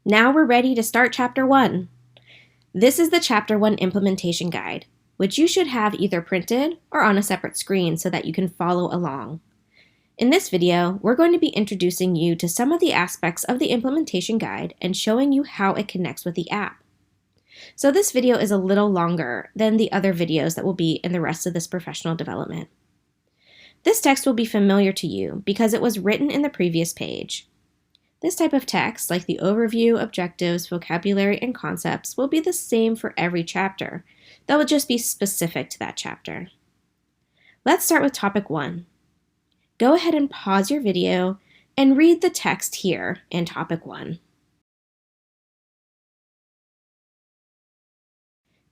Now we're ready to start Chapter 1. This is the Chapter 1 implementation guide, which you should have either printed or on a separate screen so that you can follow along. In this video, we're going to be introducing you to some of the aspects of the implementation guide and showing you how it connects with the app. So this video is a little longer than the other videos that will be in the rest of this professional development. This text will be familiar to you because it was written in the previous page. This type of text, like the overview, objectives, vocabulary, and concepts, will be the same for every chapter. That will just be specific to that chapter. Let's start with topic 1. Go ahead and pause your video and read the text here in topic 1.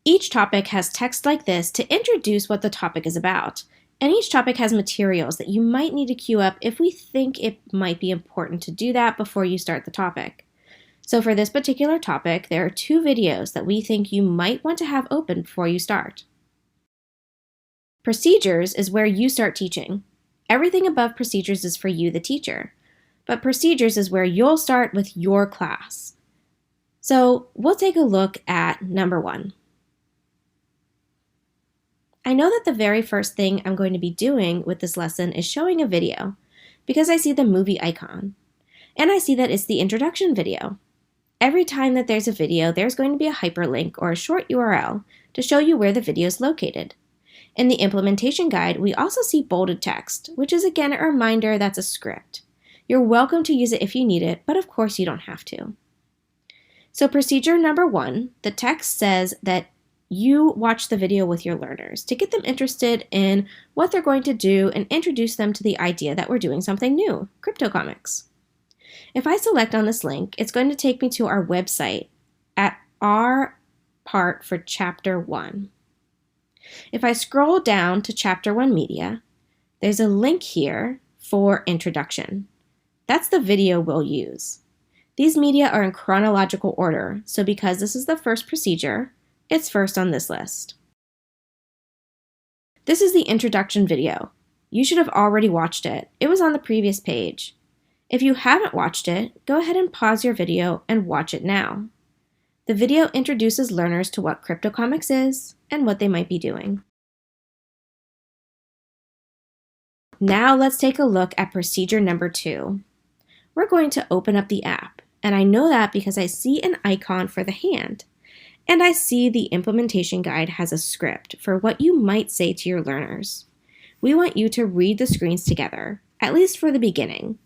Each topic has text like this to introduce what the topic is about, and each topic has materials that you might need to queue up if we think it might be important to do that before you start the topic. So for this particular topic, there are 2 videos that we think you might want to have open before you start. Procedures is where you start teaching. Everything above procedures is for you, the teacher, but procedures is where you'll start with your class. So we'll take a look at number 1. I know that the very first thing I'm going to be doing with this lesson is showing a video because I see the movie icon, and I see that it's the introduction video. Every time that there's a video, there's going to be a hyperlink or a short URL to show you where the video is located. In the implementation guide, we also see bolded text, which is again a reminder that's a script. You're welcome to use it if you need it, but of course you don't have to. So procedure number 1, the text says that you watch the video with your learners to get them interested in what they're going to do and introduce them to the idea that we're doing something new, crypto comics. If I select on this link, it's going to take me to our website at our part for Chapter 1. If I scroll down to Chapter 1 Media, there's a link here for Introduction. That's the video we'll use. These media are in chronological order, so because this is the first procedure, it's first on this list. This is the introduction video. You should have already watched it. It was on the previous page. If you haven't watched it, go ahead and pause your video and watch it now. The video introduces learners to what crypto comics is and what they might be doing. Now let's take a look at procedure number 2. We're going to open up the app, and I know that because I see an icon for the hand. And I see the implementation guide has a script for what you might say to your learners. We want you to read the screens together, at least for the beginning.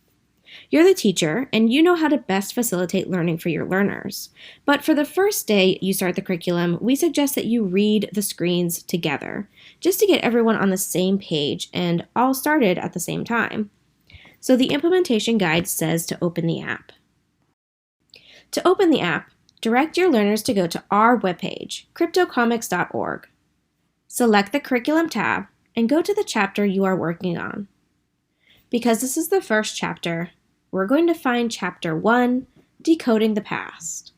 You're the teacher, and you know how to best facilitate learning for your learners. But for the first day you start the curriculum, we suggest that you read the screens together, just to get everyone on the same page and all started at the same time. So the implementation guide says to open the app. To open the app, direct your learners to go to our webpage, cryptocomics.org. Select the Curriculum tab and go to the chapter you are working on. Because this is the first chapter, we're going to find Chapter 1, Decoding the Past.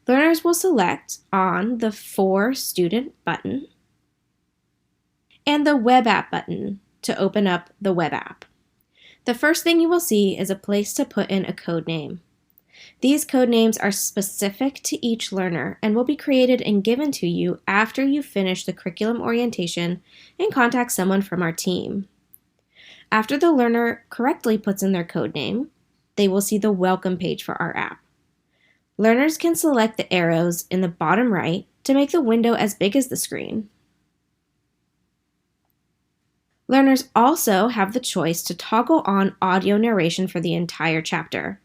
Learners will select on the For Student button and the Web App button to open up the web app. The first thing you will see is a place to put in a code name. These code names are specific to each learner and will be created and given to you after you finish the curriculum orientation and contact someone from our team. After the learner correctly puts in their code name, they will see the welcome page for our app. Learners can select the arrows in the bottom right to make the window as big as the screen. Learners also have the choice to toggle on audio narration for the entire chapter.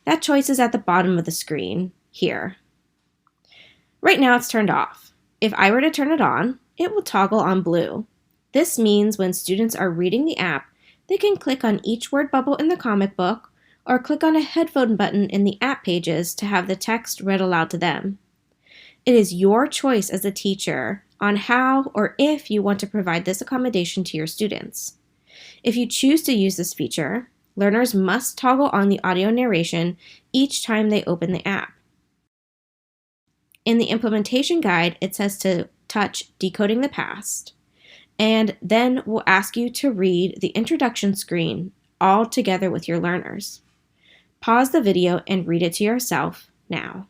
That choice is at the bottom of the screen, here. Right now it's turned off. If I were to turn it on, it will toggle on blue. This means when students are reading the app, they can click on each word bubble in the comic book or click on a headphone button in the app pages to have the text read aloud to them. It is your choice as a teacher on how or if you want to provide this accommodation to your students. If you choose to use this feature, learners must toggle on the audio narration each time they open the app. In the implementation guide, it says to touch Decoding the Past, and then we'll ask you to read the introduction screen all together with your learners. Pause the video and read it to yourself, now.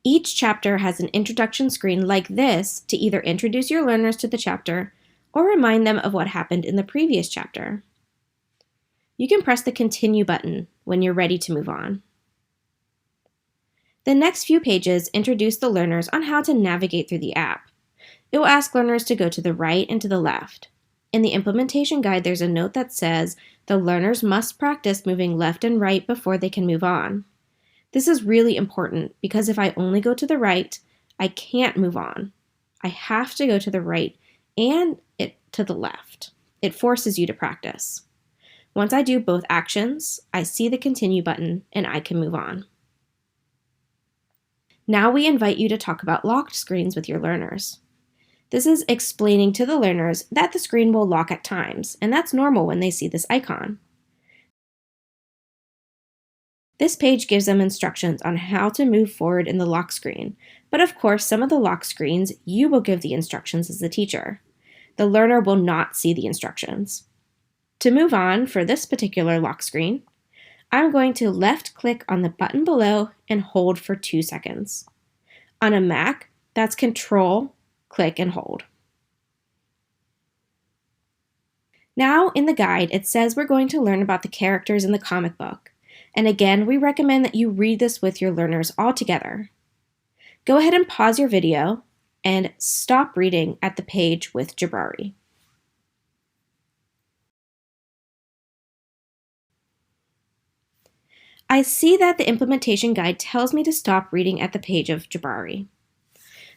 Each chapter has an introduction screen like this to either introduce your learners to the chapter or remind them of what happened in the previous chapter. You can press the Continue button when you're ready to move on. The next few pages introduce the learners on how to navigate through the app. It will ask learners to go to the right and to the left. In the implementation guide, there's a note that says the learners must practice moving left and right before they can move on. This is really important because if I only go to the right, I can't move on. I have to go to the right and to the left. It forces you to practice. Once I do both actions, I see the Continue button and I can move on. Now we invite you to talk about locked screens with your learners. This is explaining to the learners that the screen will lock at times, and that's normal when they see this icon. This page gives them instructions on how to move forward in the lock screen, but of course some of the lock screens you will give the instructions as the teacher. The learner will not see the instructions. To move on for this particular lock screen, I'm going to left-click on the button below and hold for 2 seconds. On a Mac, that's Control, click, and hold. Now in the guide, it says we're going to learn about the characters in the comic book. And again, we recommend that you read this with your learners all together. Go ahead and pause your video and stop reading at the page with Jabrari. I see that the implementation guide tells me to stop reading at the page of Jabrari.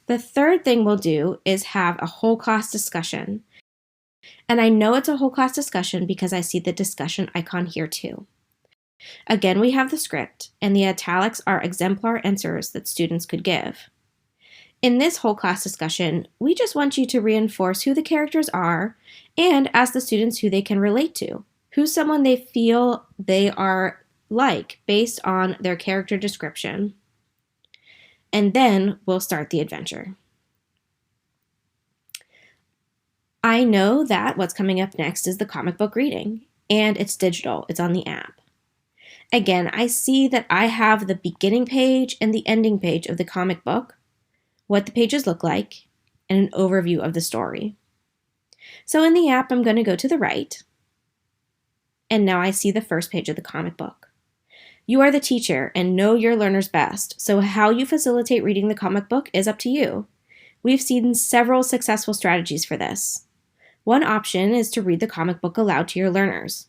The third thing we'll do is have a whole class discussion. And I know it's a whole class discussion because I see the discussion icon here too. Again, we have the script, and the italics are exemplar answers that students could give. In this whole class discussion, we just want you to reinforce who the characters are and ask the students who they can relate to, who's someone they feel they are like based on their character description. And then we'll start the adventure. I know that what's coming up next is the comic book reading, and it's digital, it's on the app. Again, I see that I have the beginning page and the ending page of the comic book, what the pages look like, and an overview of the story. So in the app, I'm going to go to the right, and now I see the first page of the comic book. You are the teacher and know your learners best, so how you facilitate reading the comic book is up to you. We've seen several successful strategies for this. One option is to read the comic book aloud to your learners.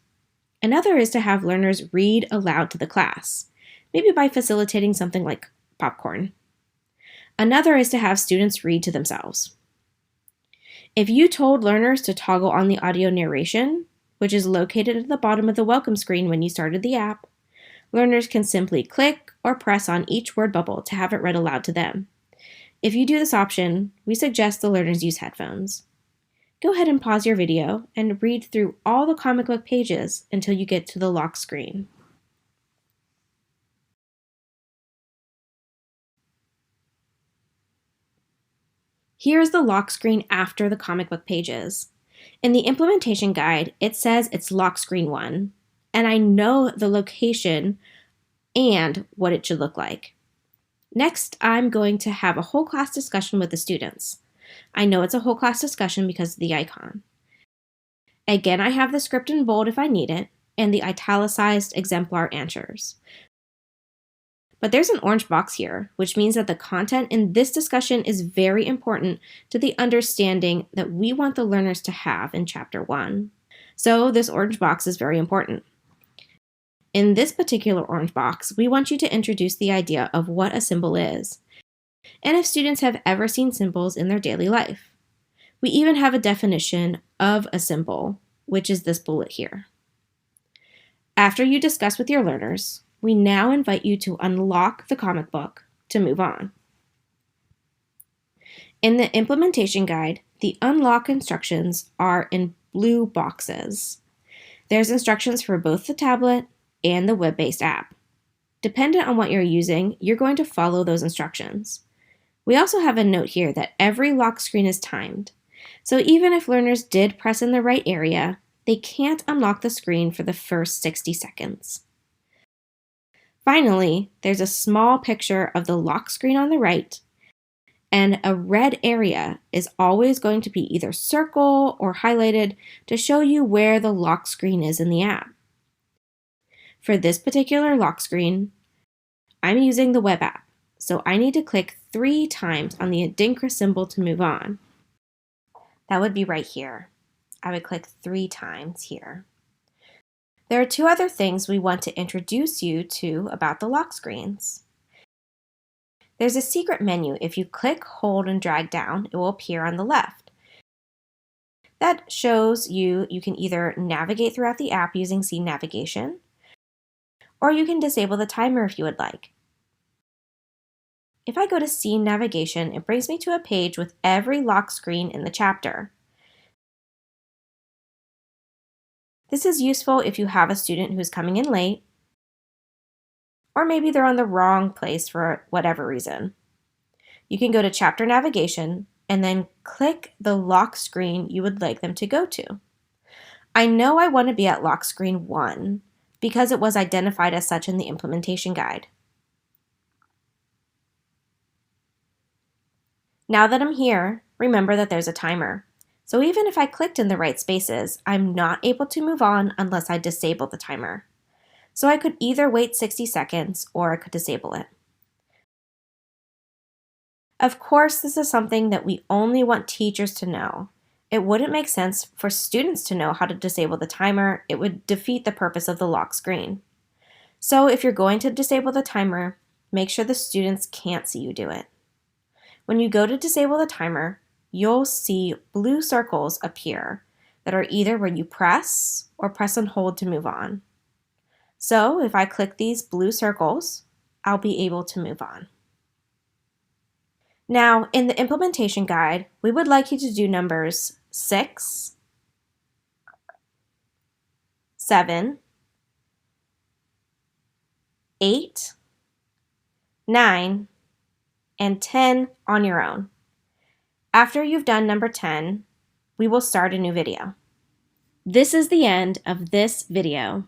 Another is to have learners read aloud to the class, maybe by facilitating something like popcorn. Another is to have students read to themselves. If you told learners to toggle on the audio narration, which is located at the bottom of the welcome screen when you started the app, learners can simply click or press on each word bubble to have it read aloud to them. If you do this option, we suggest the learners use headphones. Go ahead and pause your video and read through all the comic book pages until you get to the lock screen. Here's the lock screen after the comic book pages. In the implementation guide, it says it's lock screen 1, and I know the location and what it should look like. Next, I'm going to have a whole class discussion with the students. I know it's a whole class discussion because of the icon. Again, I have the script in bold if I need it, and the italicized exemplar answers. But there's an orange box here, which means that the content in this discussion is very important to the understanding that we want the learners to have in Chapter 1. So this orange box is very important. In this particular orange box, we want you to introduce the idea of what a symbol is, and if students have ever seen symbols in their daily life. We even have a definition of a symbol, which is this bullet here. After you discuss with your learners, we now invite you to unlock the comic book to move on. In the implementation guide, the unlock instructions are in blue boxes. There's instructions for both the tablet and the web-based app. Dependent on what you're using, you're going to follow those instructions. We also have a note here that every lock screen is timed. So even if learners did press in the right area, they can't unlock the screen for the first 60 seconds. Finally, there's a small picture of the lock screen on the right, and a red area is always going to be either circled or highlighted to show you where the lock screen is in the app. For this particular lock screen, I'm using the web app, so I need to click 3 times on the Adinkra symbol to move on. That would be right here. I would click 3 times here. There are 2 other things we want to introduce you to about the lock screens. There's a secret menu. If you click, hold, and drag down, it will appear on the left. That shows you can either navigate throughout the app using scene navigation, or you can disable the timer if you would like. If I go to scene navigation, it brings me to a page with every lock screen in the chapter. This is useful if you have a student who's coming in late, or maybe they're on the wrong place for whatever reason. You can go to chapter navigation and then click the lock screen you would like them to go to. I know I want to be at lock screen 1 because it was identified as such in the implementation guide. Now that I'm here, remember that there's a timer. So even if I clicked in the right spaces, I'm not able to move on unless I disable the timer. So I could either wait 60 seconds or I could disable it. Of course, this is something that we only want teachers to know. It wouldn't make sense for students to know how to disable the timer. It would defeat the purpose of the lock screen. So if you're going to disable the timer, make sure the students can't see you do it. When you go to disable the timer, you'll see blue circles appear that are either where you press or press and hold to move on. So if I click these blue circles, I'll be able to move on. Now, in the implementation guide, we would like you to do numbers 6, 7, 8, 9, and 10 on your own. After you've done number 10, we will start a new video. This is the end of this video.